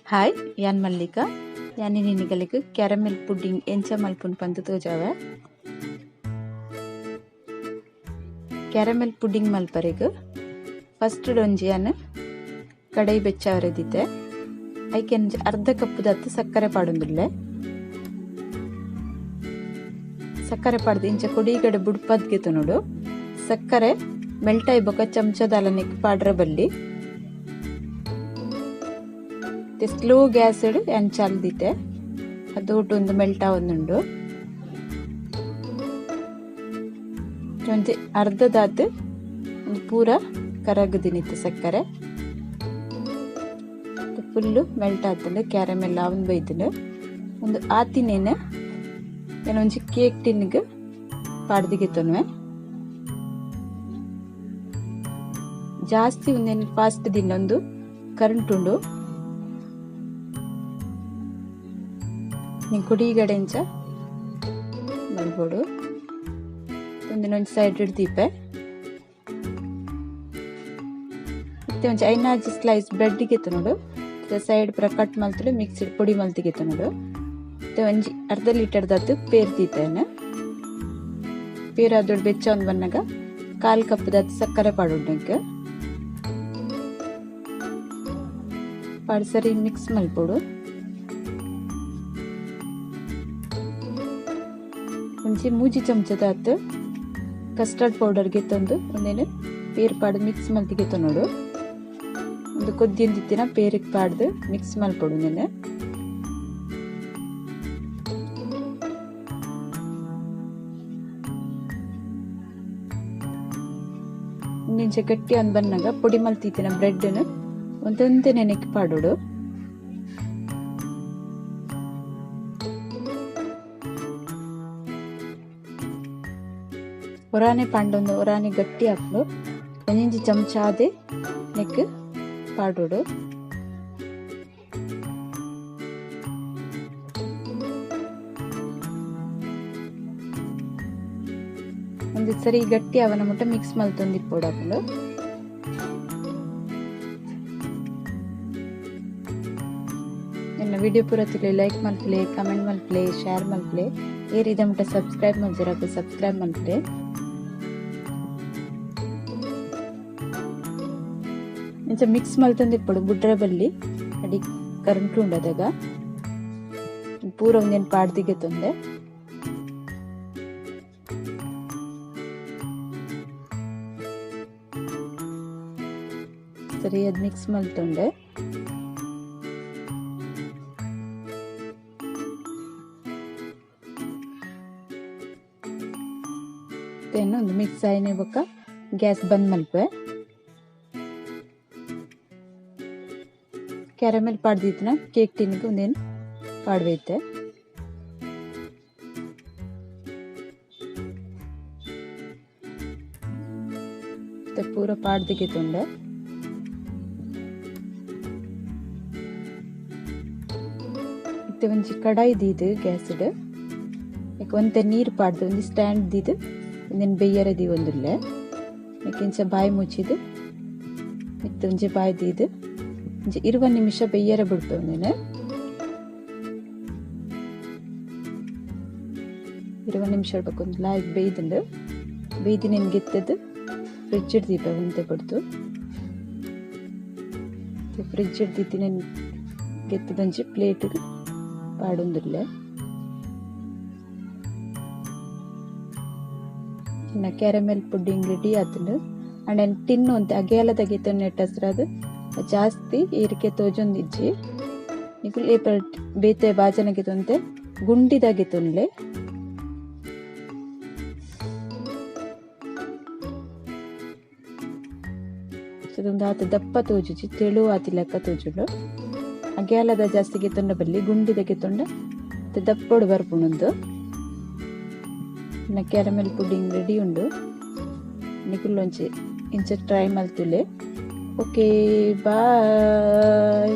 हाय यान मल्लिका यानी निगलिक caramel pudding ಎಂಚ ಮಲ್ಪುನ್ ಪಂದ್ ತೋಜಾವ कैरमेल पुडिंग मल्परेग फस्ट ಒಂಜಿ ಯಾನ್ ಕಡಾಯಿ ಬೆಚ್ಚಾವರೆದಿತ್ತೆ ಐಕೆ ಅರ್ಧ ಕಪ್ ದತ್ತು ಸಕ್ಕರೆ ಪಾಡೊಂದುಲ್ಲೆ ಸಕ್ಕರೆ ಪಾಡ್ದು ಇಂಚ ಕೊಡಿಗಡೆ ಬುಡ್ಪದ್ಗೆ ನೋಡು ಸಕ್ಕರೆ ಮೆಲ್ಟ್ ಆಯ್ಬೊಕ ಚಮಚದಾಲ ನೆಕ್ ಪಾಡ್ರೆ ಬಲ್ಲಿ ಸ್ಲೋ ಗ್ಯಾಸ್ ಎಂಚಾಲ್ದಿತ್ತೆ ಅದು ಒಂದು ಮೆಲ್ಟ್ ಆವೊಂದುಂಡು ಒಂಜಿ ಅರ್ಧದಾದ್ ಒಂದು ಪೂರ ಕರಗದಿನಿತ್ತು ಸಕ್ಕರೆ ಫುಲ್ಲು ಮೆಲ್ಟ್ ಆತಂಡು ಕ್ಯಾರಮೆಲ್ ಆವನ್ ಬೈತಂಡು ಒಂದು ಆತಿನೇನು ಏನು ಒಂಜಿ ಕೇಕ್ ಟಿನ್ಗೆ ಪಾಡ್ದಿಗೆತ್ತೊನ್ವೆ ಜಾಸ್ತಿ ಒಂದೇನು ಫಾಸ್ಟ್ ದಿನೊಂದು ಕರೆಂಟ್ ಉಂಡು ನೀನು ಕುಡಿಗಡೆಂಚ ಮಲ್ಬೋಡು ಒಂದಿನೊಂದು ಸೈಡ್ ಇಡ್ದೀಪೆ ಮತ್ತೆ ಒಂಚ ಐನಾಜಿ ಸ್ಲೈಸ್ ಬ್ರೆಡ್ಗೆ ನೋಡು ಸೈಡ್ ಪೂರ ಕಟ್ ಮಲ್ತಡು ಮಿಕ್ಸಿಡ್ ಪುಡಿ ಮಲ್ತಿಗೆ ನೋಡು ಮತ್ತೆ ಒಂಜಿ ಅರ್ಧ ಲೀಟರ್ ದತ್ತು ಪೇರ್ತೀತೇನೆ ಪೇರಾದೊಡು ಬೆಚ್ಚ ಒಂದು ಬನ್ನಾಗ 1/4 ಕಪ್ ದತ್ತು ಸಕ್ಕರೆ ಪಾಡೋಡ್ನಕ್ಕೆ ಪಾಡು ಸರಿ ಮಿಕ್ಸ್ ಮಲ್ಪೋಡು ಒಂಚಿ ಮೂಜಿ ಚಮಚದಾತ್ ಕಸ್ಟರ್ಡ್ ಪೌಡರ್ಗೆ ತಂದು ಒಂದೇನು ಪೇರ್ ಪಾಡ್ದು ಮಿಕ್ಸ್ ಮಲ್ತಿಗೆ ನೋಡು ಒಂದು ಕೊದ್ದಿಂದಿತ್ತಿನ ಪೇರಿಗೆ ಪಾಡ್ದು ಮಿಕ್ಸ್ ಮಲ್ಪೊಡು ನೆನೆ ಇಂಚ ಗಟ್ಟಿ ಒಂದು ಬನ್ನಾಗ ಪುಡಿ ಮಲ್ತಿತ್ತಿನ ಬ್ರೆಡ್ನ ಒಂದೊಂದೇ ನೆನೆಕ್ಕೆ ಪಾಡೋಡು ಒರಾನೆ ಪಾಂಡೊಂದು ಒರಾನೆ ಗಟ್ಟಿ ಹಾಕೊಂಡು ಒಂಜಿ ಚಮಚ ಆದೆ ನೆಕ್ ಪಾಡೋಡು ಒಂದು ಸರಿ ಗಟ್ಟಿ ಅವನ ಮುಟ್ಟ ಮಿಕ್ಸ್ ಮಲ್ತೊಂದು ಇಪ್ಪೋಡು ಹಾಕೊಂಡು ನನ್ನ ವಿಡಿಯೋ ಪೂರ ತಿಳಿ ಲೈಕ್ ಮಲ್ಪ್ಲೆ ಕಮೆಂಟ್ ಮಲ್ಪ್ಲೆ ಶೇರ್ ಮಲ್ಪ್ಲೆ ಏರಿದ ಮುಟ್ಟ ಸಬ್ಸ್ಕ್ರೈಬ್ ಮಲ್ದಿರಕ್ಕೆ ಸಬ್ಸ್ಕ್ರೈಬ್ ಮಲ್ಪ್ಲೆ ಇಂಚ ಮಿಕ್ಸ್ ಮಲ್ತಂದು ಇಪ್ಪಡು ಬುಡ್ರೆ ಬಲ್ಲಿ ಅಡಿ ಕರೆಂಟ್ ಉಂಡದಾಗ ಪೂರ ಒಂದೇನು ಪಾಡ್ದಿಗೆ ತಂದೆ ಸರಿ ಅದು ಮಿಕ್ಸ್ ಮಲ್ತೊಂಡೆ ಒಂದು ಮಿಕ್ಸ್ ಆಯ್ನೆ ಬೊಕ್ಕ ಗ್ಯಾಸ್ ಬಂದ್ ಮಲ್ಪೆ ಕ್ಯಾರಮೆಲ್ ಪಾಡ್ದಿತ್ತನ ಕೇಕ್ ಟಿನ್ಗೆ ಒಂದೇನು ಪಾಡ್ವೈತೆ ಪೂರ ಪಾಡ್ದಿಗೆ ತೊಂಡೆ ಮತ್ತೆ ಒಂಜಿ ಕಡಾಯಿ ದೀದು ಗ್ಯಾಸ್ಡ್ ಒಂತೆ ನೀರು ಪಾಡ್ದು ಒಂದು ಸ್ಟ್ಯಾಂಡ್ ದೀದು ಒಂದೇನು ಬೆಯ್ಯರದಿ ಒಂದುಲ್ಲೆ ಇಂಚ ಬಾಯಿ ಮುಚ್ಚಿದು ಮತ್ತೆ ಒಂಜಿ ಬಾಯಿ ದೀದು 20 ನಿಮಿಷ ಬೆಯ್ಯರ ಬಿಡ್ತು ಒಂದೇನು 20 ನಿಮಿಷ ಇಡ್ಬೇಕು ಒಂದು ಲಾಯ್ಕ್ ಬೇಯ್ದುಂಡು ಬೇಯ್ದು ನೆನ್ ಗೆತ್ತದು ಫ್ರಿಡ್ಜ್ ಇಡ್ದೀಪ ಒಂತೆ ಬಿಡ್ತು ಫ್ರಿಡ್ಜ್ ಇಡ್ದಿತ್ತು ನೆನ್ ಗೆತ್ತದೊಂಜಿ ಪ್ಲೇಟ್ಗೆ ಪಾಡೊಂದುಲ್ಲೆ ಇನ್ನು ಕ್ಯಾರಮೆಲ್ ಪುಡ್ಡಿಂಗ್ ರೆಡಿ ಆತಂಡು ಅಂಡ್ ಟಿನ್ನು ಅಂತ ಅಗೇಲದಾಗೆ ನೆಟ್ಟ ಹೆಸರದು ಜಾಸ್ತಿ ಏರಿಕೆ ತೋಜೊಂದಿಜ್ಜಿ ನಿಕು ಏಪಲ್ ಬೇತೆ ಬಾಜನಗೆ ತೊಂತೆ ಗುಂಡಿದಾಗೆ ತೊನ್ಲೆ ಅದೊಂದು ಆತ ದಪ್ಪ ತೋಜುಜಿ ತೆಳು ಆತಿ ಲೆಕ್ಕ ತೋಜುಂಡು ಅಗ್ಯಾಲದ ಜಾಸ್ತಿಗೆ ತೊಂಡ ಬಲ್ಲಿ ಗುಂಡಿದಾಗೆ ತೊಂಡ ದಪ್ಪೊಡು ಬರ್ಪುಣೊಂದು ಇನ್ನು ಕ್ಯಾರಮೆಲ್ ಪುಡ್ಡಿಂಗ್ ರೆಡಿ ಉಂಡು ನಿಕುಲ್ಲೊಂಚಿ ಇಂಚ ಟ್ರೈ ಮಲ್ತುಲೆ ಓಕೆ ಬಾಯ್.